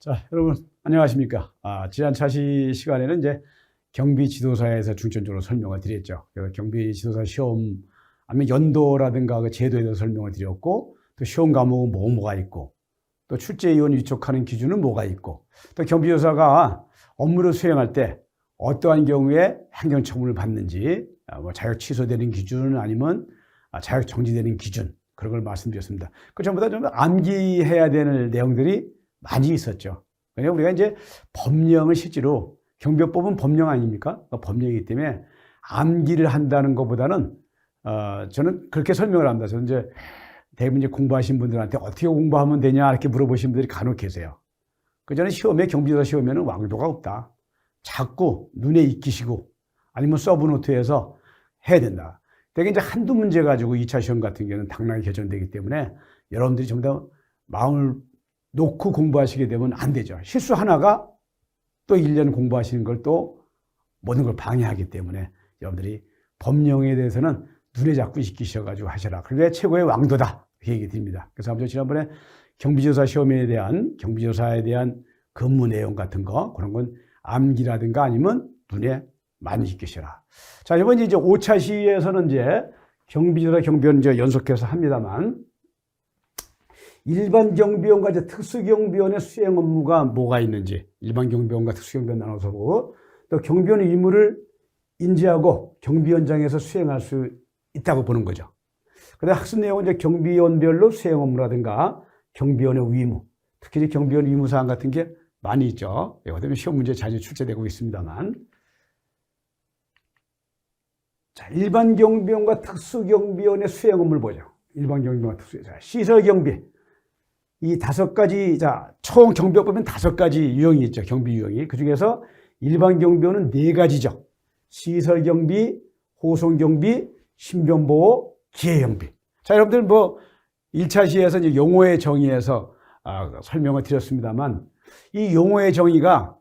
자, 여러분 안녕하십니까? 지난 차시 시간에는 이제 경비지도사에서 중점적으로 설명을 드렸죠. 그래서 경비지도사 시험 아니면 연도라든가 그 제도에 대해서 설명을 드렸고, 또 시험 과목은 뭐가 있고, 또 출제위원 위촉하는 기준은 뭐가 있고, 또 경비지도사가 업무를 수행할 때 어떠한 경우에 행정처분을 받는지, 뭐 자격 취소되는 기준은 아니면 자격 정지되는 기준, 그런 걸 말씀드렸습니다. 그 전부 다 좀 암기해야 되는 내용들이 많이 있었죠. 왜냐하면 우리가 이제 법령을 실제로 경비법은 법령 아닙니까? 그러니까 법령이기 때문에 암기를 한다는 것보다는 저는 그렇게 설명을 합니다. 저는 이제 대부분 이제 공부하신 분들한테 어떻게 공부하면 되냐 이렇게 물어보신 분들이 간혹 계세요. 그 전에 시험에 경비조사 시험에는 왕도가 없다. 자꾸 눈에 익히시고 아니면 서브노트에서 해야 된다. 되게 이제 한두 문제 가지고 2차 시험 같은 경우는 당락이 개정되기 때문에 여러분들이 전부 다 마음을 놓고 공부하시게 되면 안 되죠. 실수 하나가 또 1년 공부하시는 걸 또 모든 걸 방해하기 때문에 여러분들이 법령에 대해서는 눈에 자꾸 익히셔가지고 하셔라. 그게 최고의 왕도다. 그 얘기 드립니다. 그래서 아무튼 지난번에 경비조사 시험에 대한, 경비조사에 대한 근무 내용 같은 거, 그런 건 암기라든가 아니면 눈에 많이 익히셔라. 자, 이번 이제 5차 시에서는 이제 경비조사, 경비원 이제 연속해서 합니다만, 일반 경비원과 이제 특수경비원의 수행 업무가 뭐가 있는지, 일반 경비원과 특수경비원 나눠서 보고, 또 경비원의 의무를 인지하고 경비원장에서 수행할 수 있다고 보는 거죠. 그다음 학습 내용은 이제 경비원별로 수행 업무라든가 경비원의 의무, 특히 이제 경비원 의무사항 같은 게 많이 있죠. 이것 때문에 시험 문제 자주 출제되고 있습니다만. 자, 일반 경비원과 특수경비원의 수행 업무를 보죠. 일반 경비원과 특수경비원. 시설경비. 이 5가지, 자, 총 경비법 보면 5가지 유형이 있죠. 경비 유형이. 그 중에서 일반 경비원은 4가지죠. 시설경비, 호송경비, 신변보호, 기회경비. 자, 여러분들 뭐 1차 시에서 이제 용어의 정의에서 설명을 드렸습니다만, 이 용어의 정의가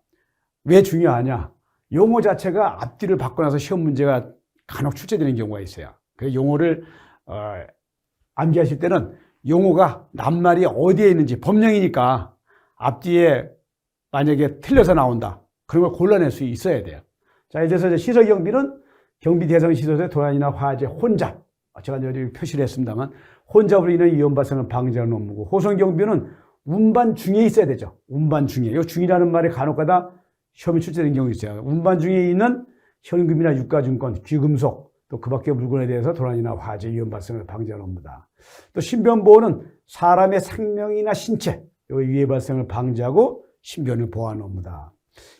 왜 중요하냐? 용어 자체가 앞뒤를 바꿔놔서 시험 문제가 간혹 출제되는 경우가 있어요. 그 용어를 암기하실 때는 용어가 낱말이 어디에 있는지, 법령이니까 앞뒤에 만약에 틀려서 나온다. 그런 걸 골라낼 수 있어야 돼요. 자, 예를 들어서 시설경비는 경비 대상 시설의 도난이나 화재, 혼잡. 제가 여기 표시를 했습니다만, 혼잡으로 인한 위험 발생을 방지하는 업무고, 호송경비는 운반 중에 있어야 되죠. 운반 중에. 이 중이라는 말이 간혹가다 시험에 출제되는 경우 있어요. 운반 중에 있는 현금이나 유가증권, 귀금속, 또 그 밖의 물건에 대해서 도난이나 화재, 위험 발생을 방지하는 업무다. 또 신변보호는 사람의 생명이나 신체, 위해 발생을 방지하고 신변을 보호하는 업무다.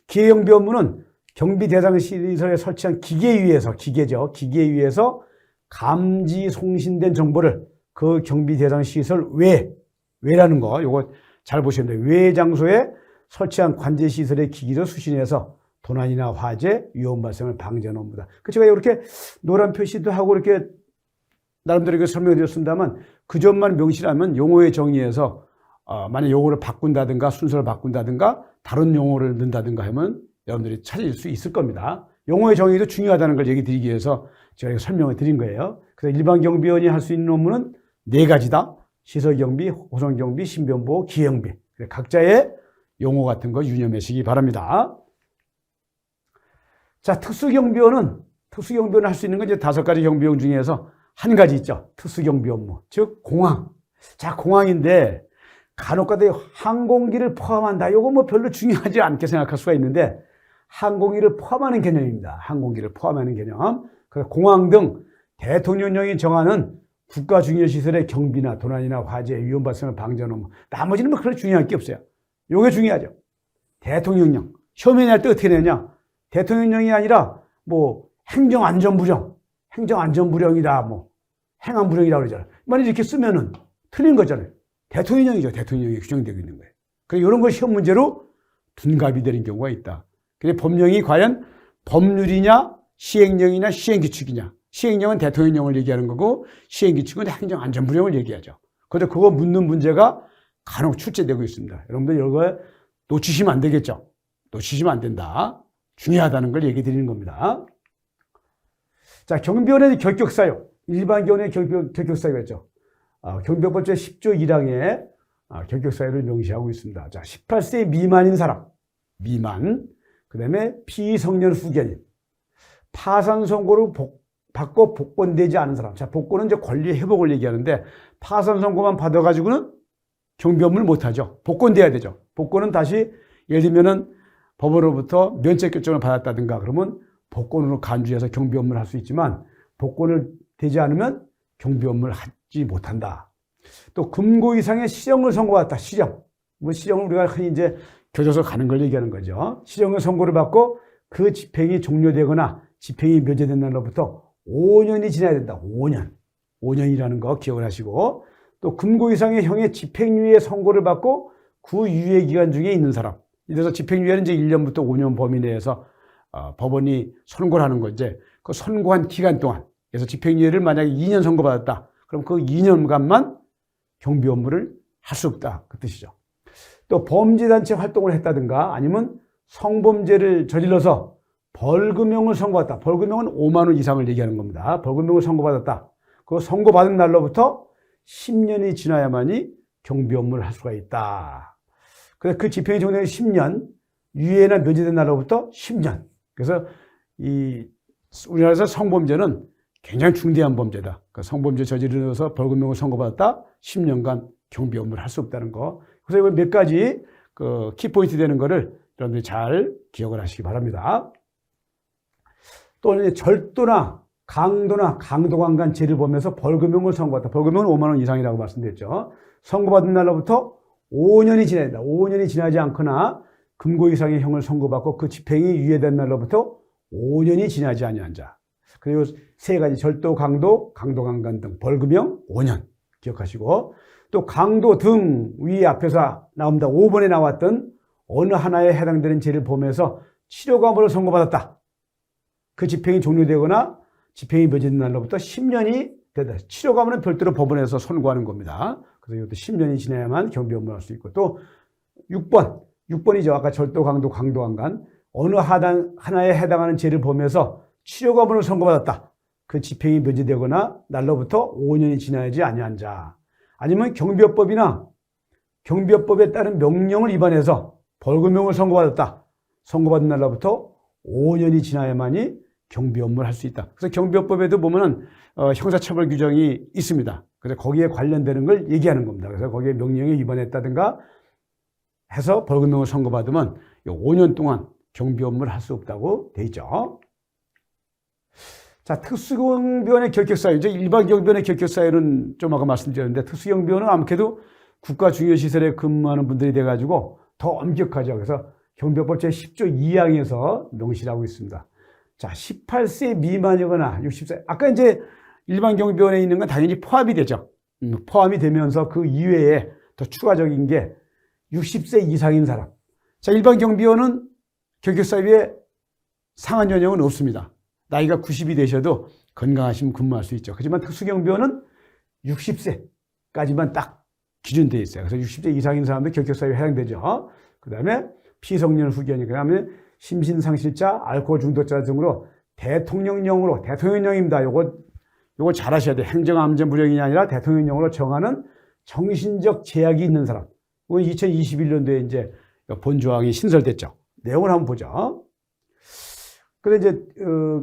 기회경비 업무는 경비 대상 시설에 설치한 기계에 의해서, 기계죠. 기계에 의해서 감지 송신된 정보를 그 경비 대상 시설 외라는 거, 요거 잘 보시면 돼요. 외 장소에 설치한 관제 시설의 기기로 수신해서 도난이나 화재, 위험 발생을 방지하는 업무다. 그 제가 이렇게 노란 표시도 하고 이렇게 나름대로 설명을 드렸습니다만, 그 점만 명시하면 용어의 정의에서 만약 용어를 바꾼다든가 순서를 바꾼다든가 다른 용어를 넣는다든가 하면 여러분들이 찾을 수 있을 겁니다. 용어의 정의도 중요하다는 걸 얘기 드리기 위해서 제가 설명을 드린 거예요. 그래서 일반 경비원이 할 수 있는 업무는 4가지다. 시설경비, 호송경비, 신변보호, 기회경비. 각자의 용어 같은 거 유념하시기 바랍니다. 자, 특수경비원은 할 수 있는 건 이제 5가지 경비원 중에서 한 가지 있죠. 특수경비 업무. 즉, 공항. 자, 공항인데 간혹가다 항공기를 포함한다. 이거 뭐 별로 중요하지 않게 생각할 수가 있는데, 항공기를 포함하는 개념입니다. 항공기를 포함하는 개념. 그래서 공항 등 대통령령이 정하는 국가 중요시설의 경비나 도난이나 화재, 위험 발생을 방지하는 업무. 나머지는 뭐 그렇게 중요한 게 없어요. 이게 중요하죠. 대통령령. 시험에 낼 때 어떻게 내냐? 대통령령이 아니라 뭐 행정안전부령이다. 뭐 행안부령이라고 그러잖아요. 만약 이렇게 쓰면은 틀린 거잖아요. 대통령령이죠. 대통령령이 규정되고 있는 거예요. 그래서 이런 걸 시험 문제로 둔갑이 되는 경우가 있다. 근데 법령이 과연 법률이냐, 시행령이냐, 시행규칙이냐. 시행령은 대통령령을 얘기하는 거고, 시행규칙은 행정안전부령을 얘기하죠. 그런데 그거 묻는 문제가 간혹 출제되고 있습니다. 여러분들 이런 거 놓치시면 안 되겠죠. 놓치시면 안 된다. 중요하다는 걸 얘기 드리는 겁니다. 자, 경비원의 결격사유. 일반 경비원의 결격사유가 있죠. 경비법 제 10조 1항에 결격 사유를 명시하고 있습니다. 자, 18세 미만인 사람, 미만, 그 다음에 피성년 후견인, 파산 선고를 받고 복권되지 않은 사람. 자, 복권은 이제 권리 회복을 얘기하는데 파산 선고만 받아가지고는 경비 업무를 못하죠. 복권돼야 되죠. 복권은 다시 예를 들면은 법원으로부터 면책 결정을 받았다든가 그러면 복권으로 간주해서 경비 업무를 할 수 있지만 복권을 되지 않으면 경비 업무를 하지 못한다. 또 금고 이상의 실형을 선고받았다. 실형. 뭐 실형을 우리가 흔히 이제 교도소 가는 걸 얘기하는 거죠. 실형의 선고를 받고 그 집행이 종료되거나 집행이 면제된 날로부터 5년이 지나야 된다. 5년. 5년이라는 거 기억을 하시고 또 금고 이상의 형의 집행유예 선고를 받고 그 유예 기간 중에 있는 사람. 이래서 집행유예는 이제 1년부터 5년 범위 내에서 법원이 선고를 하는 거지. 그 선고한 기간 동안. 그래서 집행유예를 만약에 2년 선고받았다. 그럼 그 2년간만 경비 업무를 할 수 없다. 그 뜻이죠. 또 범죄단체 활동을 했다든가 아니면 성범죄를 저질러서 벌금형을 선고받았다. 벌금형은 5만 원 이상을 얘기하는 겁니다. 벌금형을 선고받았다. 그 선고받은 날로부터 10년이 지나야만이 경비 업무를 할 수가 있다. 그래서 그 집행이 종료된 10년, 유예나 면제된 날로부터 10년. 그래서 우리나라에서 성범죄는 굉장히 중대한 범죄다. 그러니까 성범죄 저지르면서 벌금형을 선고받았다. 10년간 경비 업무를 할 수 없다는 거. 그래서 이거 몇 가지 그 키포인트 되는 거를 여러분들이 잘 기억을 하시기 바랍니다. 또 절도나 강도나 강도강간 죄를 보면서 벌금형을 선고받았다. 벌금형은 5만 원 이상이라고 말씀드렸죠. 선고받은 날로부터 5년이 지나야 된다. 5년이 지나지 않거나 금고 이상의 형을 선고받고 그 집행이 유예된 날로부터 5년이 지나지 아니한 자. 그리고 세 가지 절도, 강도, 강도강간 등 벌금형 5년 기억하시고 또 강도 등 위 앞에서 나옵니다. 5번에 나왔던 어느 하나에 해당되는 죄를 보면서 치료감으로 선고받았다. 그 집행이 종료되거나 집행이 면제된 날로부터 10년이 되다. 치료감은 별도로 법원에서 선고하는 겁니다. 그래서 이것도 10년이 지나야만 경비 업무를 할 수 있고 또 6번이죠. 아까 절도, 강도, 강도강간 어느 하나에 해당하는 죄를 보면서 치료감으로 선고받았다. 그 집행이 면제되거나 날로부터 5년이 지나야지 아니한 자. 아니면 경비업법이나 경비업법에 따른 명령을 위반해서 벌금형을 선고받았다. 선고받은 날로부터 5년이 지나야만이 경비 업무를 할 수 있다. 그래서 경비업법에도 보면은 형사처벌 규정이 있습니다. 그래서 거기에 관련되는 걸 얘기하는 겁니다. 그래서 거기에 명령에 위반했다든가 해서 벌금형을 선고받으면 5년 동안 경비 업무를 할 수 없다고 돼 있죠. 자, 특수경비원의 결격사유. 이제 일반 경비원의 결격사유는 좀 아까 말씀드렸는데 특수경비원은 아무래도 국가 중요시설에 근무하는 분들이 돼가지고 더 엄격하죠. 그래서 경비업법 제10조 2항에서 명시를 하고 있습니다. 자, 18세 미만이거나 60세. 아까 이제 일반 경비원에 있는 건 당연히 포함이 되죠. 포함이 되면서 그 이외에 더 추가적인 게 60세 이상인 사람. 자, 일반 경비원은 결격사유에 상한 연령은 없습니다. 나이가 90이 되셔도 건강하시면 근무할 수 있죠. 하지만 특수경비원은 60세까지만 딱 기준되어 있어요. 그래서 60세 이상인 사람도 결격사유에 해당되죠. 그 다음에 피성년 후견이, 그 다음에 심신상실자, 알코올 중독자 등으로 대통령령입니다. 요거 잘 하셔야 돼요. 행정안전부령이 아니라 대통령령으로 정하는 정신적 제약이 있는 사람. 이건 2021년도에 이제 본조항이 신설됐죠. 내용을 한번 보죠. 그런데 이제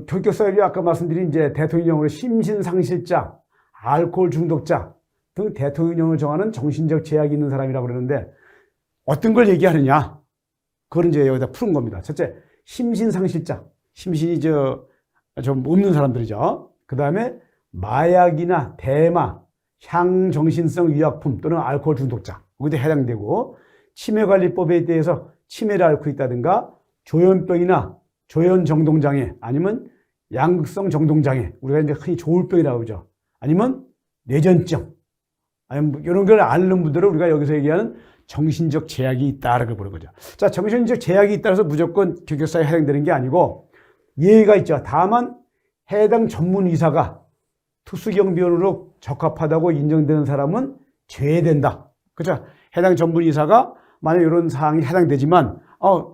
결격사유이 아까 말씀드린 이제 대통령령으로 심신상실자, 알코올 중독자 등 대통령령을 정하는 정신적 제약이 있는 사람이라고 그러는데 어떤 걸 얘기하느냐? 그걸 이제 여기다 푸는 겁니다. 첫째, 심신상실자. 심신이 좀 없는 사람들이죠. 그 다음에 마약이나 대마, 향정신성 위약품 또는 알코올 중독자. 여기도 해당되고, 치매관리법에 대해서 치매를 앓고 있다든가, 조현병이나 조현정동장애, 아니면 양극성 정동장애. 우리가 이제 흔히 조울병이라고 그러죠. 아니면 뇌전증. 아니면 이런 걸 앓는 분들은 우리가 여기서 얘기하는 정신적 제약이 있다라고 보는 거죠. 자, 정신적 제약이 있다고 해서 무조건 결격사유에 해당되는 게 아니고 예의가 있죠. 다만 해당 전문 의사가 특수경비원으로 적합하다고 인정되는 사람은 제외된다. 그렇죠? 해당 전문 의사가 만약 이런 사항이 해당되지만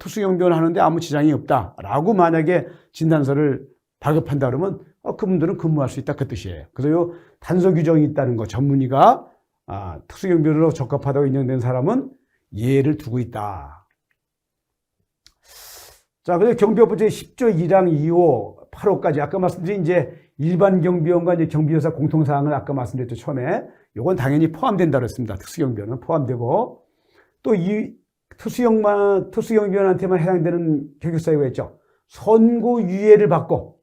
특수경비원 하는데 아무 지장이 없다라고 만약에 진단서를 발급한다 그러면 그분들은 근무할 수 있다 그 뜻이에요. 그래서 요 단서 규정이 있다는 거, 전문의가 특수경비원으로 적합하다고 인정된 사람은 예를 두고 있다. 자, 그래서 경비법부 제10조 1항 2호 8호까지 아까 말씀드린 이제 일반 경비원과 이제 경비여사 공통사항을 아까 말씀드렸죠, 처음에. 요건 당연히 포함된다고 했습니다. 특수경비원은 포함되고, 또 이 특수경비원한테만 해당되는 교육사유가 있죠. 선고유예를 받고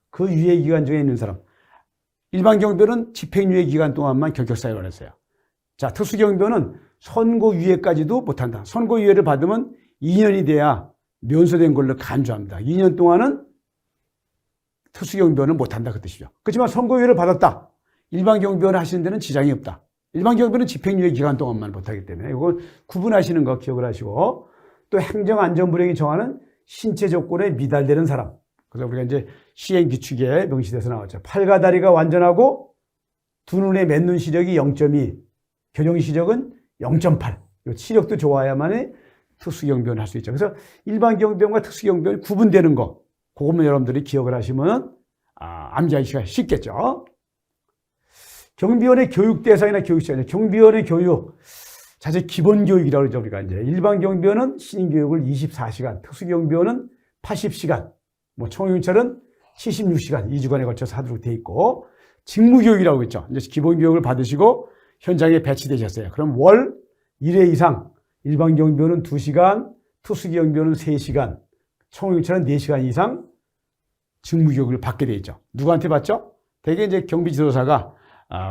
그 유예 기간 중에 있는 사람. 일반 경비원은 집행유예 기간 동안만 경격사유를 했어요. 자, 특수경비원은 선고유예까지도 못한다. 선고유예를 받으면 2년이 돼야 면소된 걸로 간주합니다. 2년 동안은 특수경비원은 못한다 그 뜻이죠. 그렇지만 선고유예를 받았다. 일반 경비원을 하시는 데는 지장이 없다. 일반 경비원은 집행유예 기간 동안만 못하기 때문에 이걸 구분하시는 거 기억을 하시고, 또 행정안전불행이 정하는 신체 조건에 미달되는 사람. 그래서 우리가 이제 시행규칙에 명시돼서 나왔죠. 팔과 다리가 완전하고 두 눈의 맨눈 시력이 0.2, 교정 시력은 0.8. 시력도 좋아야만이 특수경비원을 할 수 있죠. 그래서 일반 경비원과 특수경비원이 구분되는 거, 그것만 여러분들이 기억을 하시면 암기하기가 쉽겠죠. 경비원의 교육 대상이나 교육 시간, 경비원의 교육, 자체 기본 교육이라고 그러죠. 우리가 이제 일반 경비원은 신인 교육을 24시간, 특수경비원은 80시간, 청유경찰은 76시간, 2주간에 걸쳐서 하도록 돼 있고, 직무교육이라고 했죠. 이제 기본 교육을 받으시고 현장에 배치되셨어요. 그럼 월 1회 이상, 일반 경비원은 2시간, 특수경비원은 3시간, 청유경찰은 4시간 이상 직무교육을 받게 돼 있죠. 누구한테 받죠? 대개 이제 경비지도사가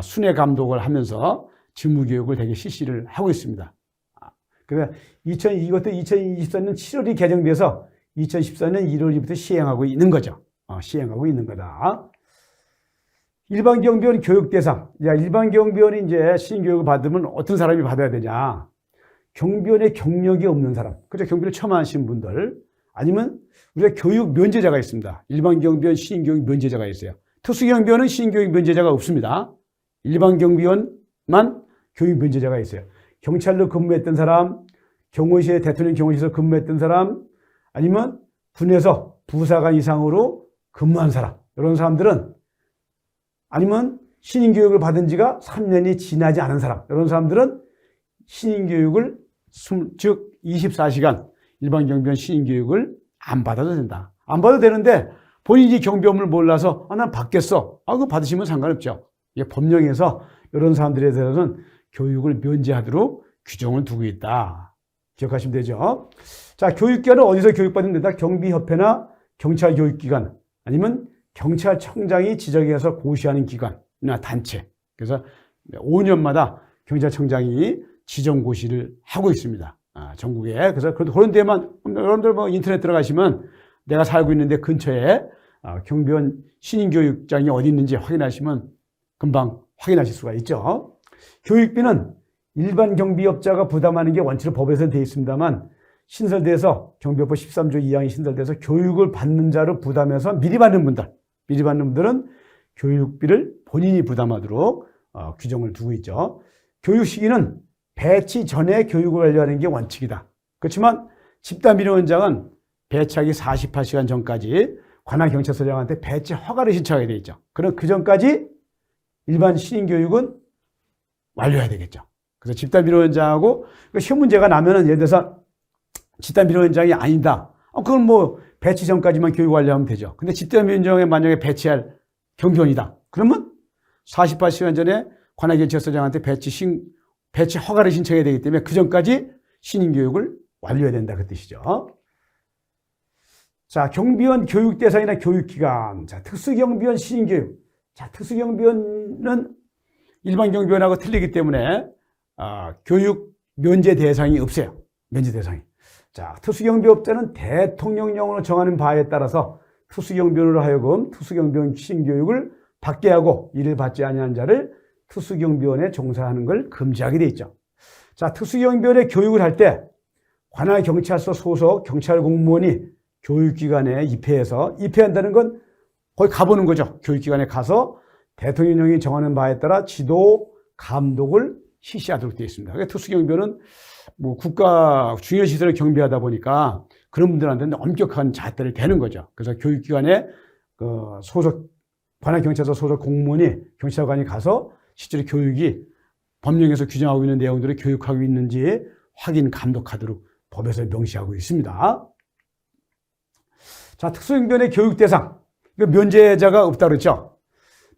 순회 감독을 하면서 직무교육을 되게 실시를 하고 있습니다. 그래서 이것도 2024년 7월이 개정돼서 2014년 1월부터 시행하고 있는 거죠. 시행하고 있는 거다. 일반 경비원 교육 대상. 일반 경비원이 이제 신교육을 받으면 어떤 사람이 받아야 되냐? 경비원의 경력이 없는 사람. 그죠? 경비를 처음 하신 분들. 아니면 우리가 교육 면제자가 있습니다. 일반 경비원 신교육 면제자가 있어요. 특수경비원은 신교육 면제자가 없습니다. 일반 경비원만 교육 면제자가 있어요. 경찰로 근무했던 사람, 경호시에 대통령 경호실에서 근무했던 사람, 아니면 군에서 부사관 이상으로 근무한 사람, 이런 사람들은, 아니면 신인교육을 받은 지가 3년이 지나지 않은 사람, 이런 사람들은 신인교육을 즉 24시간 일반 경비원 신인교육을 안 받아도 된다. 안 받아도 되는데 본인이 경비원을 몰라서 난 받겠어. 그거 받으시면 상관없죠. 이게 법령에서 이런 사람들에 대해서는 교육을 면제하도록 규정을 두고 있다. 기억하시면 되죠. 자, 교육기관은 어디서 교육받으면 된다? 경비협회나 경찰교육기관, 아니면 경찰청장이 지정해서 고시하는 기관이나 단체. 그래서 5년마다 경찰청장이 지정고시를 하고 있습니다. 전국에. 그래서 그런 데만, 여러분들 인터넷 들어가시면 내가 살고 있는데 근처에 경비원 신인교육장이 어디 있는지 확인하시면 금방 확인하실 수가 있죠. 교육비는 일반 경비업자가 부담하는 게 원칙으로 법에서는 되어 있습니다만, 신설돼서 경비법부 13조 2항이 신설돼서 교육을 받는 자로 부담해서 미리 받는 분들은 교육비를 본인이 부담하도록 규정을 두고 있죠. 교육 시기는 배치 전에 교육을 완료하는 게 원칙이다. 그렇지만 집단비리원장은 배치하기 48시간 전까지 관할경찰서장한테 배치 허가를 신청하게 되어 있죠. 그럼 그 전까지 일반 신인교육은 완료해야 되겠죠. 그래서 집단비리원장하고 시험 문제가 나면은 예를 들어서 집단비리원장이 아니다. 그건 배치 전까지만 교육 완료하면 되죠. 근데 집단비리원장에 만약에 배치할 경비원이다. 그러면 48시간 전에 관할경찰서장한테 배치 허가를 신청해야 되기 때문에 그 전까지 신인교육을 완료해야 된다 그 뜻이죠. 자, 경비원 교육 대상이나 교육기관. 자, 특수경비원 신인교육. 자, 특수경비원은 일반 경비원하고 틀리기 때문에 교육 면제 대상이 없어요. 면제 대상이. 자, 특수경비업자는 대통령령으로 정하는 바에 따라서 특수경비원으로 하여금 특수경비원 신교육을 받게 하고 이를 받지 아니한 자를 특수경비원에 종사하는 걸 금지하게 돼 있죠. 자, 특수경비원에 교육을 할 때 관할경찰서 소속 경찰공무원이 교육기관에 입회한다는 건 거기 가보는 거죠. 교육기관에 가서 대통령령이 정하는 바에 따라 지도, 감독을 실시하도록 되어 있습니다. 그러니까 특수경비원은 국가 중요시설을 경비하다 보니까 그런 분들한테는 엄격한 잣대를 대는 거죠. 그래서 교육기관에 관할경찰서 소속 공무원이 경찰관이 가서 실제로 교육이 법령에서 규정하고 있는 내용들을 교육하고 있는지 확인, 감독하도록 법에서 명시하고 있습니다. 자, 특수경비원의 교육 대상. 면제자가 없다 그랬죠.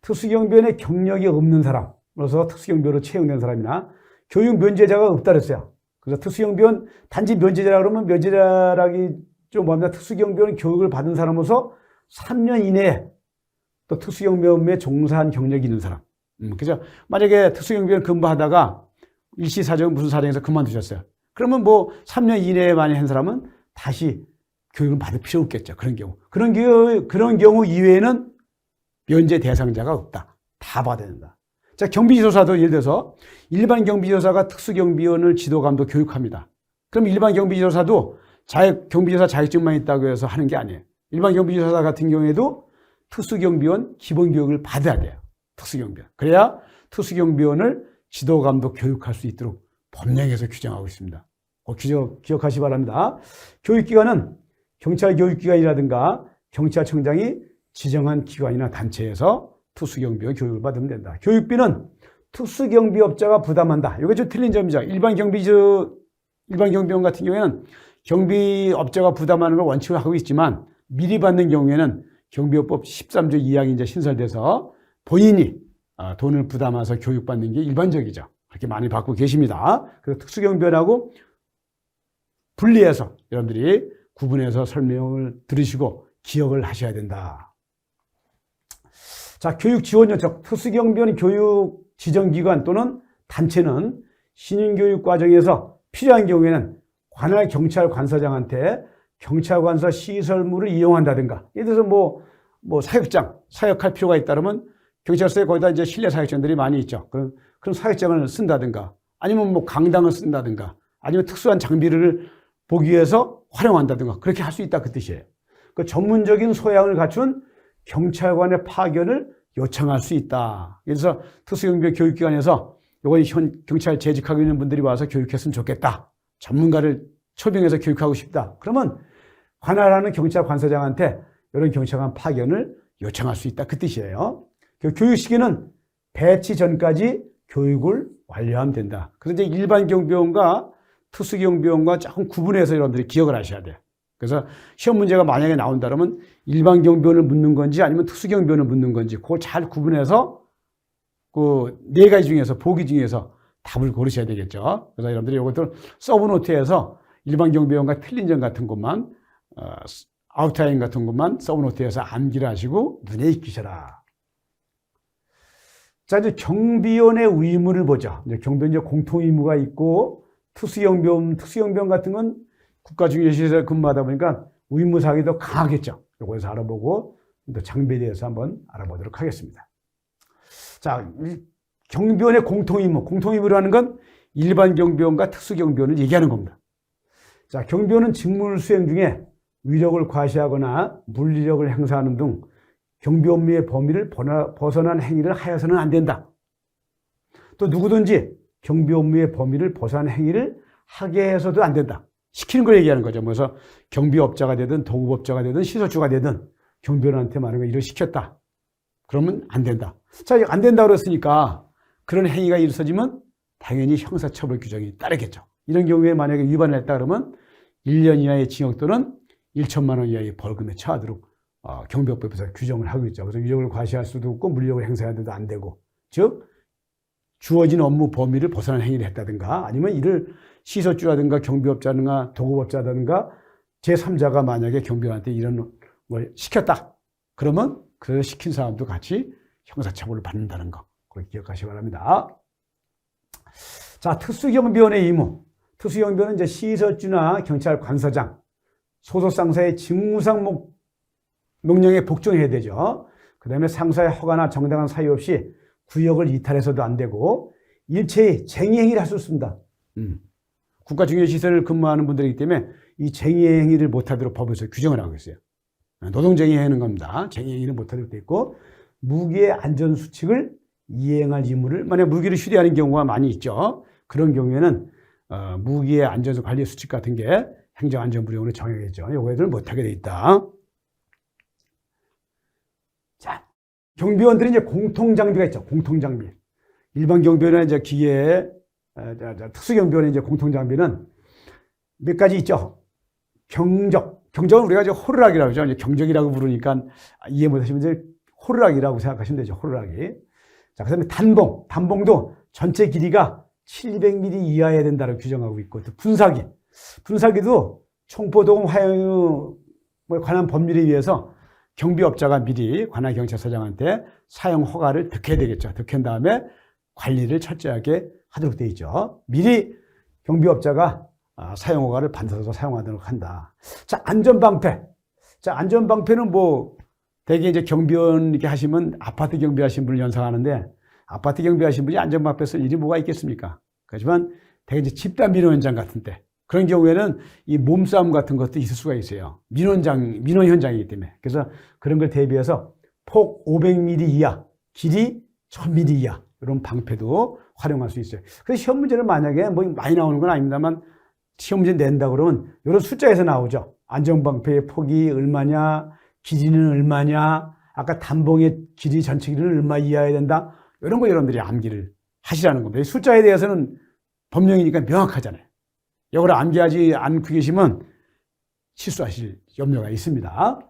특수경비원의 경력이 없는 사람, 그래서 특수경비원으로 채용된 사람이나 교육 면제자가 없다 그랬어요. 그래서 특수경비원 단지 면제자라 그러면 면제자라기 좀 뭐합니다. 특수경비원 교육을 받은 사람으로서 3년 이내에 또 특수경비원에 종사한 경력이 있는 사람. 그죠? 만약에 특수경비원 근무하다가 일시 사정 무슨 사정에서 그만두셨어요. 그러면 뭐 3년 이내에 많이 한 사람은 다시 교육을 받을 필요 없겠죠. 그런 경우. 그런 경우 이외에는 면제 대상자가 없다. 다 받아야 된다. 자, 경비지도사도 예를 들어서 일반 경비지도사가 특수경비원을 지도, 감독, 교육합니다. 그럼 일반 경비지도사도 경비지도사 자격증만 있다고 해서 하는 게 아니에요. 일반 경비지도사 같은 경우에도 특수경비원 기본교육을 받아야 돼요. 특수경비원. 그래야 특수경비원을 지도, 감독, 교육할 수 있도록 법령에서 규정하고 있습니다. 기억하시기 바랍니다. 교육기관은 경찰교육기관이라든가 경찰청장이 지정한 기관이나 단체에서 특수경비원 교육을 받으면 된다. 교육비는 특수경비업자가 부담한다. 이게 좀 틀린 점이죠. 일반 경비원 같은 경우에는 경비업자가 부담하는 걸 원칙으로 하고 있지만 미리 받는 경우에는 경비업법 13조 2항이 이제 신설돼서 본인이 돈을 부담해서 교육받는 게 일반적이죠. 그렇게 많이 받고 계십니다. 그래서 특수경비원하고 분리해서 여러분들이 구분해서 설명을 들으시고 기억을 하셔야 된다. 자, 교육 지원 요청. 특수경비원 교육 지정기관 또는 단체는 신인교육 과정에서 필요한 경우에는 관할 경찰관서장한테 경찰관서 시설물을 이용한다든가, 예를 들어서 뭐 사역할 필요가 있다면 경찰서에 거기다 이제 실내 사역장들이 많이 있죠. 그런 사역장을 쓴다든가, 아니면 뭐 강당을 쓴다든가, 아니면 특수한 장비를 보기 위해서 활용한다든가, 그렇게 할 수 있다 그 뜻이에요. 그 전문적인 소양을 갖춘 경찰관의 파견을 요청할 수 있다. 그래서 특수경비원 교육기관에서 이거 경찰 재직하고 있는 분들이 와서 교육했으면 좋겠다. 전문가를 초빙해서 교육하고 싶다. 그러면 관할하는 경찰관서장한테 이런 경찰관 파견을 요청할 수 있다. 그 뜻이에요. 교육 시기는 배치 전까지 교육을 완료하면 된다. 그래서 이제 일반 경비원과 특수경비원과 조금 구분해서 여러분들이 기억을 하셔야 돼요. 그래서 시험 문제가 만약에 나온다면 일반 경비원을 묻는 건지 아니면 특수경비원을 묻는 건지 그걸 잘 구분해서 그 네 가지 중에서 보기 중에서 답을 고르셔야 되겠죠. 그래서 여러분들이 이것들 서브노트에서 일반 경비원과 틀린 점 같은 것만 아웃라인 같은 것만 서브노트에서 암기를 하시고 눈에 익히셔라. 자, 이제 경비원의 의무를 보죠. 이제 경비원 공통 의무가 있고 특수경비원 같은 건 국가중개시설에 근무하다 보니까 의무사항이 더 강하겠죠. 이거에서 알아보고 또 장비에 대해서 한번 알아보도록 하겠습니다. 자, 경비원의 공통의무라는 건 일반 경비원과 특수경비원을 얘기하는 겁니다. 자, 경비원은 직무 수행 중에 위력을 과시하거나 물리력을 행사하는 등 경비 업무의 범위를 벗어난 행위를 하여서는 안 된다. 또 누구든지 경비 업무의 범위를 벗어난 행위를 하게 해서도 안 된다. 시키는 걸 얘기하는 거죠. 그래서 경비업자가 되든 도급업자가 되든 시설주가 되든 경비원한테 만약에 일을 시켰다. 그러면 안 된다. 자, 안 된다 그랬으니까 그런 행위가 일어서지면 당연히 형사처벌 규정이 따르겠죠. 이런 경우에 만약에 위반을 했다 그러면 1년 이하의 징역 또는 1천만 원 이하의 벌금에 처하도록 경비업법에서 규정을 하고 있죠. 그래서 위력을 과시할 수도 없고 물력을 행사해도 안 되고, 즉 주어진 업무 범위를 벗어난 행위를 했다든가 아니면 이를 시설주라든가 경비업자든가 도급업자든가 제3자가 만약에 경비원한테 이런 걸 시켰다. 그러면 그 시킨 사람도 같이 형사처벌을 받는다는 거. 그걸 기억하시기 바랍니다. 자, 특수경비원의 의무. 특수경비원은 이제 시설주나 경찰관서장, 소속상사의 직무상 명령에 복종해야 되죠. 그 다음에 상사의 허가나 정당한 사유 없이 구역을 이탈해서도 안 되고 일체의 쟁의행위를 할 수 없습니다. 국가중개시설을 근무하는 분들이기 때문에 이 쟁의행위를 못하도록 법에서 규정을 하고 있어요. 노동쟁의 하는 겁니다. 쟁의행위를 못하도록 되어 있고 무기의 안전수칙을 이행할 의무를, 만약 무기를 휴대하는 경우가 많이 있죠. 그런 경우에는 무기의 안전관리 수칙 같은 게 행정안전부령으로 정해야겠죠. 요거들을 못하게 돼 있다. 자, 경비원들이 이제 공통장비가 있죠. 공통장비. 일반 경비원이나 이제 기계, 특수 경비원의 이제 공통 장비는 몇 가지 있죠. 경적은 우리가 이제 호루라기라고 하죠. 이제 경적이라고 부르니까 이해 못하시면 이제 호루라기라고 생각하시면 되죠. 호루라기. 자, 그다음에 단봉도 전체 길이가 700mm 이하여야 된다고 규정하고 있고, 또 분사기도 총포동 화형에 관한 법률에 의해서 경비업자가 미리 관할 경찰서장한테 사용 허가를 득해야 되겠죠. 득한 다음에 관리를 철저하게 하도록 되어 있죠. 미리 경비업자가 사용 허가를 받아서 사용하도록 한다. 자, 안전방패. 자, 안전방패는 대개 이제 경비원 이렇게 하시면 아파트 경비하신 분을 연상하는데, 아파트 경비하신 분이 안전방패 쓸 일이 뭐가 있겠습니까? 그렇지만 대개 이제 집단 민원 현장 같은 때, 그런 경우에는 이 몸싸움 같은 것도 있을 수가 있어요. 민원 현장이기 때문에. 그래서 그런 걸 대비해서 폭 500mm 이하, 길이 1000mm 이하, 이런 방패도 활용할 수 있어요. 그래서 시험 문제는 만약에 많이 나오는 건 아닙니다만, 시험 문제 낸다 그러면 이런 숫자에서 나오죠. 안전방패의 폭이 얼마냐, 길이는 얼마냐, 아까 단봉의 길이 전체 길이는 얼마 이하여야 된다. 이런 거 여러분들이 암기를 하시라는 겁니다. 이 숫자에 대해서는 법령이니까 명확하잖아요. 이걸 암기하지 않고 계시면 실수하실 염려가 있습니다.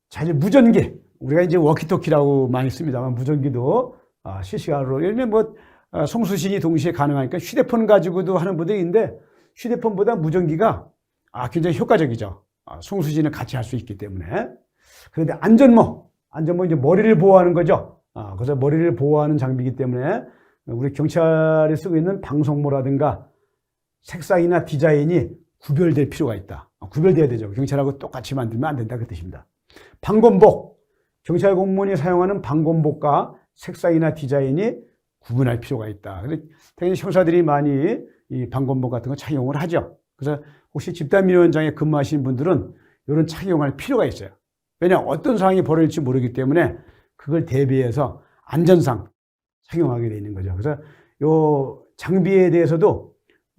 자, 이제 무전기. 우리가 이제 워키토키라고 많이 씁니다만, 무전기도 실시간으로, 예를 들면 송수신이 동시에 가능하니까 휴대폰 가지고도 하는 분들이 있는데, 휴대폰보다 무전기가 굉장히 효과적이죠. 송수신을 같이 할 수 있기 때문에. 그런데 안전모 이제 머리를 보호하는 거죠. 그래서 머리를 보호하는 장비이기 때문에 우리 경찰이 쓰고 있는 방송모라든가 색상이나 디자인이 구별될 필요가 있다. 구별돼야 되죠. 경찰하고 똑같이 만들면 안 된다, 그 뜻입니다. 방검복. 경찰 공무원이 사용하는 방검복과 색상이나 디자인이 구분할 필요가 있다. 그래서 당연히 형사들이 많이 이 방검복 같은 거 착용을 하죠. 그래서 혹시 집단민원 현장에 근무하시는 분들은 이런 착용할 필요가 있어요. 왜냐하면 어떤 상황이 벌어질지 모르기 때문에 그걸 대비해서 안전상 착용하게 되어 있는 거죠. 그래서 이 장비에 대해서도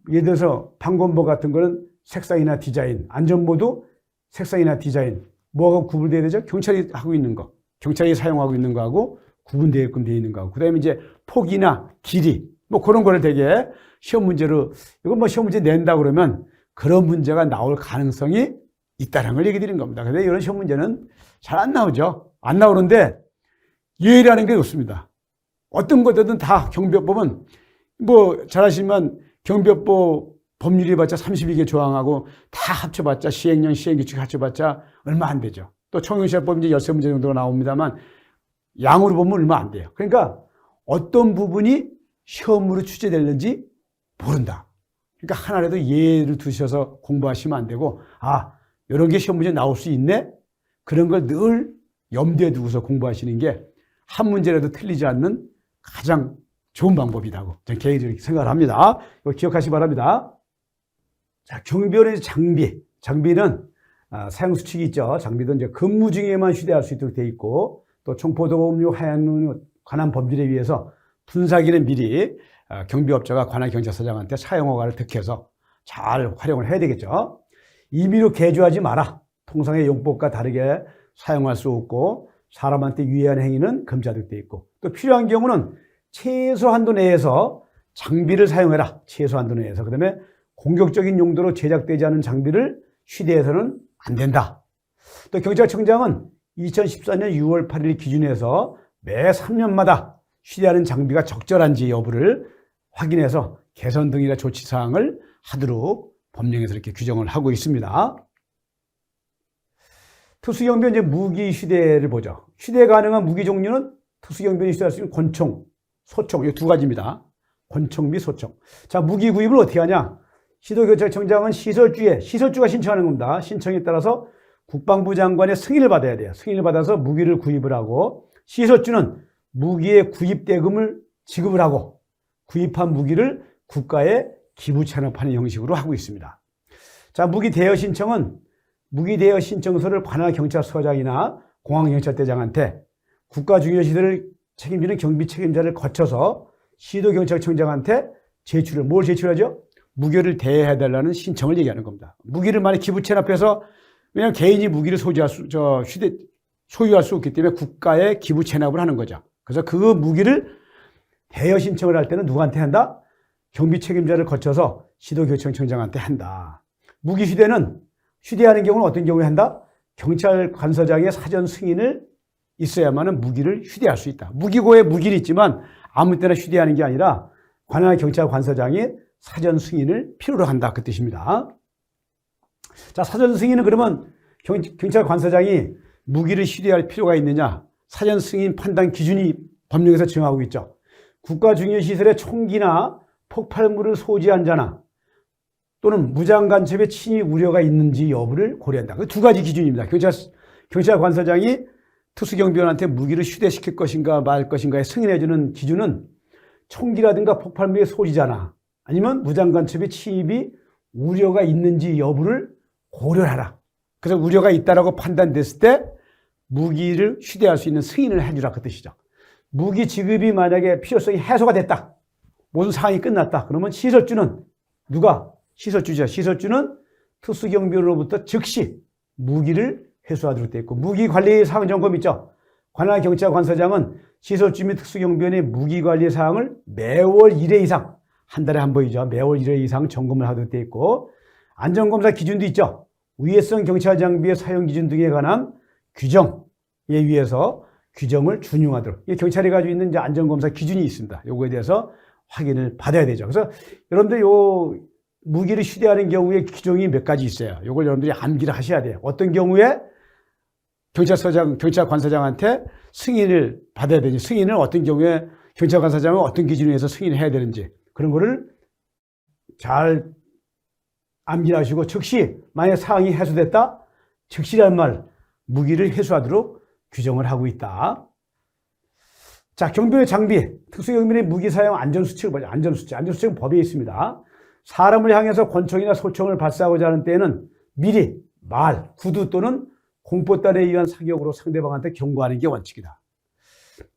예를 들어서 방검복 같은 거는 색상이나 디자인, 안전모도 색상이나 디자인, 뭐가 구분되어야 되죠? 경찰이 하고 있는 거, 경찰이 사용하고 있는 거하고 구분되게끔 되어 있는 거하고, 그 다음에 이제 폭이나 길이, 그런 거를 되게 시험 문제로, 이건 시험 문제 낸다 그러면 그런 문제가 나올 가능성이 있다는 걸 얘기 드리는 겁니다. 근데 이런 시험 문제는 잘 안 나오죠. 안 나오는데 예의라는 게 없습니다. 어떤 것들은 다 경비법은 잘 아시지만 경비법 법률이 봤자 32개 조항하고 다 합쳐봤자 시행령, 시행규칙 합쳐봤자 얼마 안 되죠. 또 총영시합법 이제 13문제 정도가 나옵니다만 양으로 보면 얼마 안 돼요. 그러니까 어떤 부분이 시험으로 출제되는지 모른다. 그러니까 하나라도 예를 두셔서 공부하시면 안 되고, 이런 게 시험 문제 나올 수 있네? 그런 걸 늘 염두에 두고서 공부하시는 게 한 문제라도 틀리지 않는 가장 좋은 방법이라고 저는 개인적으로 생각을 합니다. 이거 기억하시기 바랍니다. 자, 경비원의 장비는 사용 수칙이 있죠. 장비도 이제 근무 중에만 휴대할 수 있도록 되어 있고, 또 총포도음료 하얀 관한 법률에 의해서 분사기는 미리 경비업자가 관할 경찰서장한테 사용 허가를 득해서 잘 활용을 해야 되겠죠. 임의로 개조하지 마라. 통상의 용법과 다르게 사용할 수 없고, 사람한테 유해한 행위는 금지하도록 되어 있고, 또 필요한 경우는 최소 한도 내에서 장비를 사용해라. 최소 한도 내에서. 그 다음에 공격적인 용도로 제작되지 않은 장비를 휴대해서는 안 된다. 또 경찰청장은 2014년 6월 8일 기준에서 매 3년마다 휴대하는 장비가 적절한지 여부를 확인해서 개선 등이나 조치사항을 하도록 법령에서 이렇게 규정을 하고 있습니다. 특수경비원 이제 무기 휴대를 보죠. 휴대 가능한 무기 종류는 특수경비원이 휴대할 수 있는 권총, 소총, 이 두 가지입니다. 권총 및 소총. 자, 무기 구입을 어떻게 하냐? 시도경찰청장은 시설주가 신청하는 겁니다. 신청에 따라서 국방부 장관의 승인을 받아야 돼요. 승인을 받아서 무기를 구입을 하고, 시설주는 무기의 구입 대금을 지급을 하고, 구입한 무기를 국가에 기부 찬업하는 형식으로 하고 있습니다. 자, 무기 대여 신청은 무기 대여 신청서를 관할 경찰서장이나 공항경찰대장한테 국가 중요시설을 책임지는 경비 책임자를 거쳐서 시도경찰청장한테 뭘 제출하죠? 무기를 대여해달라는 신청을 얘기하는 겁니다. 무기를 만약 기부 체납해서, 왜냐하면 개인이 무기를 소유할 수 없기 때문에 국가에 기부 체납을 하는 거죠. 그래서 그 무기를 대여 신청을 할 때는 누구한테 한다? 경비 책임자를 거쳐서 시도교통청장한테 한다. 무기 휴대는 휴대하는 경우는 어떤 경우에 한다? 경찰 관서장의 사전 승인을 있어야만 무기를 휴대할 수 있다. 무기고에 무기는 있지만 아무 때나 휴대하는 게 아니라 관할 경찰 관서장이 사전 승인을 필요로 한다. 그 뜻입니다. 자, 사전 승인은 그러면 경찰 관서장이 무기를 휴대할 필요가 있느냐? 사전 승인 판단 기준이 법령에서 정하고 있죠. 국가 중요시설에 총기나 폭발물을 소지한 자나 또는 무장 간첩의 침입 우려가 있는지 여부를 고려한다. 그 두 가지 기준입니다. 경찰 관서장이 특수경비원한테 무기를 휴대시킬 것인가 말 것인가에 승인해주는 기준은 총기라든가 폭발물의 소지자나 아니면 무장 간첩의 침입이 우려가 있는지 여부를 고려하라. 그래서 우려가 있다라고 판단됐을 때 무기를 휴대할 수 있는 승인을 해주라 그 뜻이죠. 무기 지급이 만약에 필요성이 해소가 됐다. 모든 상황이 끝났다. 그러면 시설주는 누가? 시설주죠. 시설주는 특수경비원으로부터 즉시 무기를 회수하도록 되어 있고 무기관리 사항 점검 있죠. 관할 경찰 관서장은 시설주 및 특수경비원의 무기관리 사항을 매월 1회 이상 한 달에 한 번이죠. 매월 1회 이상 점검을 하도록 되어 있고 안전검사 기준도 있죠. 위해성 경찰 장비의 사용 기준 등에 관한 규정에 의해서 규정을 준용하도록 경찰이 가지고 있는 이제 안전검사 기준이 있습니다. 요거에 대해서 확인을 받아야 되죠. 그래서 여러분들 요 무기를 휴대하는 경우에 규정이 몇 가지 있어요. 요걸 여러분들이 암기를 하셔야 돼요. 어떤 경우에 경찰 관서장한테 승인을 받아야 되는지, 승인을 어떤 경우에 경찰 관서장은 어떤 기준에 의해서 승인을 해야 되는지 그런 거를 잘 암기를 하시고 즉시 만약 사항이 해소됐다, 즉시란 말 무기를 회수하도록 규정을 하고 있다. 자, 경비의 장비, 특수경비의 무기 사용 안전수칙을 보자. 안전수칙은 법에 있습니다. 사람을 향해서 권총이나 소총을 발사하고자 하는 때에는 미리 말, 구두 또는 공포단에 의한 사격으로 상대방한테 경고하는 게 원칙이다.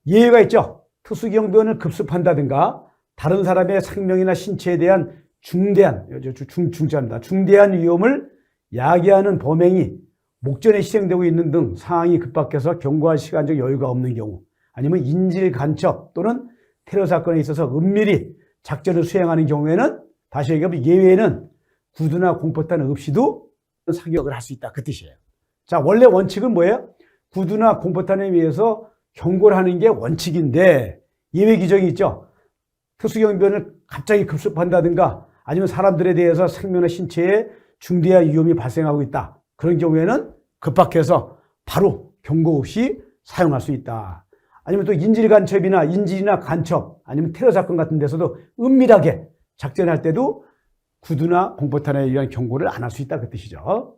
예외가 있죠. 특수경비원을 급습한다든가 다른 사람의 생명이나 신체에 대한 중대한 위험을 야기하는 범행이 목전에 실행되고 있는 등 상황이 급박해서 경고할 시간적 여유가 없는 경우 아니면 인질 간첩 또는 테러 사건에 있어서 은밀히 작전을 수행하는 경우에는 다시 얘기하면 예외에는 구두나 공포탄 없이도 사격을 할 수 있다. 그 뜻이에요. 자, 원래 원칙은 뭐예요? 구두나 공포탄에 의해서 경고를 하는 게 원칙인데 예외 규정이 있죠. 특수경비원을 갑자기 급습한다든가 아니면 사람들에 대해서 생명이나 신체에 중대한 위험이 발생하고 있다. 그런 경우에는 급박해서 바로 경고 없이 사용할 수 있다. 아니면 또 인질이나 간첩 아니면 테러 사건 같은 데서도 은밀하게 작전할 때도 구두나 공포탄에 의한 경고를 안 할 수 있다. 그 뜻이죠.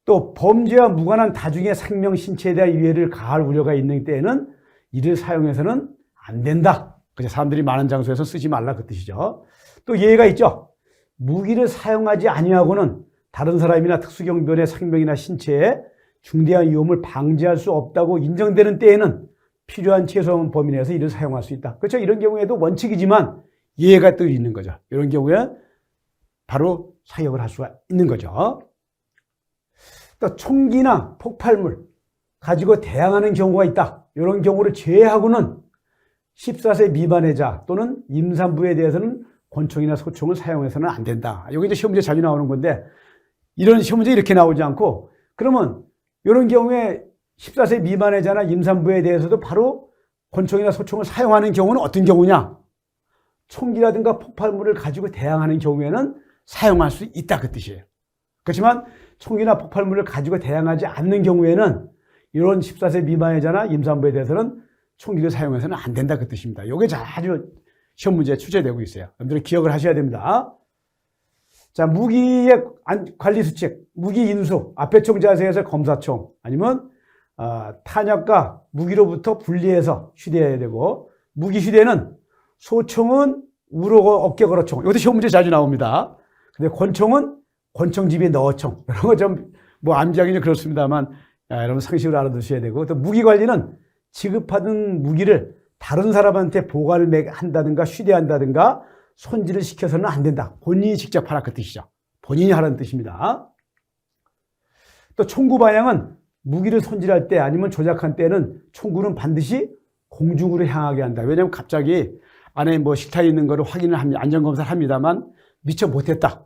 또 범죄와 무관한 다중의 생명, 신체에 대한 위해를 가할 우려가 있는 때에는 이를 사용해서는 안 된다. 그래서 사람들이 많은 장소에서 쓰지 말라. 그 뜻이죠. 또 예외가 있죠. 무기를 사용하지 아니하고는 다른 사람이나 특수경비원의 생명이나 신체에 중대한 위험을 방지할 수 없다고 인정되는 때에는 필요한 최소한 범위 내에서 이를 사용할 수 있다. 그렇죠. 이런 경우에도 원칙이지만 예외가 또 있는 거죠. 이런 경우에 바로 사용을 할 수가 있는 거죠. 또 총기나 폭발물 가지고 대항하는 경우가 있다. 이런 경우를 제외하고는 14세 미만의 자 또는 임산부에 대해서는 권총이나 소총을 사용해서는 안 된다. 여기 이제 시험 문제 자주 나오는 건데 이런 시험 문제 이렇게 나오지 않고 그러면 이런 경우에 14세 미만의 자나 임산부에 대해서도 바로 권총이나 소총을 사용하는 경우는 어떤 경우냐? 총기라든가 폭발물을 가지고 대항하는 경우에는 사용할 수 있다. 그 뜻이에요. 그렇지만 총기나 폭발물을 가지고 대항하지 않는 경우에는 이런 14세 미만의 자나 임산부에 대해서는 총기를 사용해서는 안 된다. 그 뜻입니다. 이게 자주 시험 문제에 출제되고 있어요. 여러분들은 기억을 하셔야 됩니다. 자, 무기의 관리 수칙, 무기 인수, 앞에총 자세에서 검사총, 아니면 탄약과 무기로부터 분리해서 휴대해야 되고, 무기 휴대는 소총은 우로 어깨 걸어총. 이것도 시험 문제 자주 나옵니다. 근데 권총은 권총집에 넣어총. 이런 거 좀 뭐 암기하기는 그렇습니다만 여러분 상식으로 알아두셔야 되고, 또 무기 관리는 지급받은 무기를 다른 사람한테 보관을 한다든가 휴대한다든가 손질을 시켜서는 안 된다. 본인이 직접 하라. 그 뜻이죠. 본인이 하라는 뜻입니다. 또 총구 방향은 무기를 손질할 때 아니면 조작한 때는 총구는 반드시 공중으로 향하게 한다. 왜냐하면 갑자기 안에 뭐 실타래 있는 거를 확인을 합니다. 안전검사를 합니다만 미처 못했다.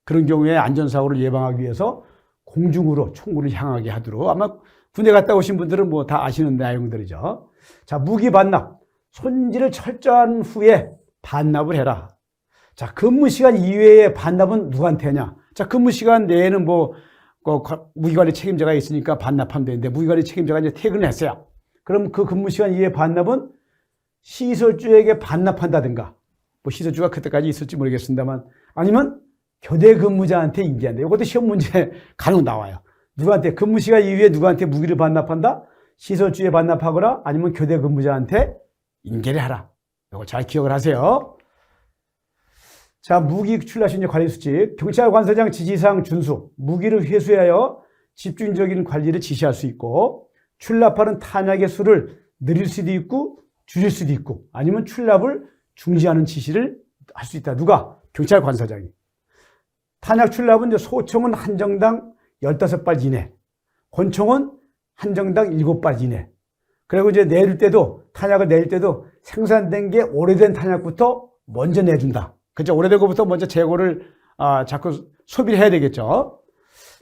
그런 경우에 안전사고를 예방하기 위해서 공중으로 총구를 향하게 하도록, 아마 군대 갔다 오신 분들은 뭐 다 아시는 내용들이죠. 자, 무기 반납. 손질을 철저한 후에 반납을 해라. 자, 근무 시간 이외에 반납은 누구한테 하냐? 자, 근무 시간 내에는 뭐 무기관리 책임자가 있으니까 반납하면 되는데, 무기관리 책임자가 이제 퇴근을 했어요. 그럼 그 근무 시간 이외의 반납은 시설주에게 반납한다든가, 뭐 시설주가 그때까지 있을지 모르겠습니다만, 아니면 교대 근무자한테 인계한다. 이것도 시험 문제 간혹 나와요. 누구한테, 근무 시간 이후에 누구한테 무기를 반납한다? 시설주에 반납하거나 아니면 교대 근무자한테 인계를 하라. 이거 잘 기억을 하세요. 자, 무기 출납신고 관리수칙. 경찰관서장 지시사항 준수. 무기를 회수하여 집중적인 관리를 지시할 수 있고, 출납하는 탄약의 수를 늘릴 수도 있고 줄일 수도 있고, 아니면 출납을 중지하는 지시를 할 수 있다. 누가? 경찰관서장이. 탄약 출납은 이제 소총은 한 정당 15발 이내, 권총은 한 정당 7발 이내. 그리고 이제 내릴 때도, 탄약을 내릴 때도 생산된 게 오래된 탄약부터 먼저 내준다. 그죠? 오래된 것부터 먼저 재고를 자꾸 소비를 해야 되겠죠.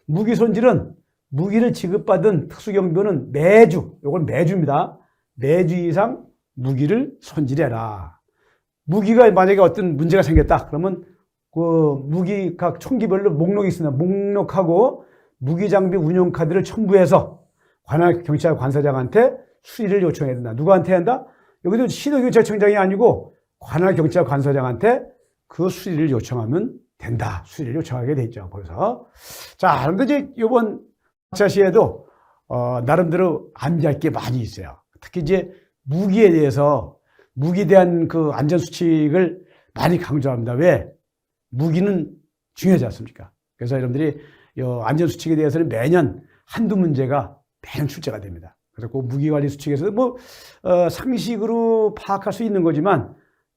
무기 손질은 무기를 지급받은 특수경비원은 매주, 이건 매주입니다. 매주 이상 무기를 손질해라. 무기가 만약에 어떤 문제가 생겼다. 그러면 그 무기 각 총기별로 목록이 있습니다. 목록하고 무기 장비 운용 카드를 첨부해서 관할 경찰 관서장한테 수리를 요청해야 된다. 누구한테 한다? 여기도 시도경찰청장이 아니고 관할 경찰 관서장한테 그 수리를 요청하면 된다. 수리를 요청하게 돼 있죠. 그래서 자, 그런데 이제 이번 시에도 나름대로 암기할 게 많이 있어요. 특히 이제 무기에 대해서, 무기에 대한 그 안전 수칙을 많이 강조합니다. 왜? 무기는 중요하지 않습니까? 그래서 여러분들이 이 안전 수칙에 대해서는 매년 한두 문제가 매년 출제가 됩니다. 그래서 그 무기 관리 수칙에서도 뭐 상식으로 파악할 수 있는 거지만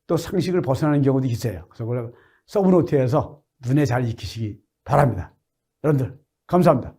또 상식을 벗어나는 경우도 있어요. 그래서 그걸 서브노트에서 눈에 잘 익히시기 바랍니다. 여러분들 감사합니다.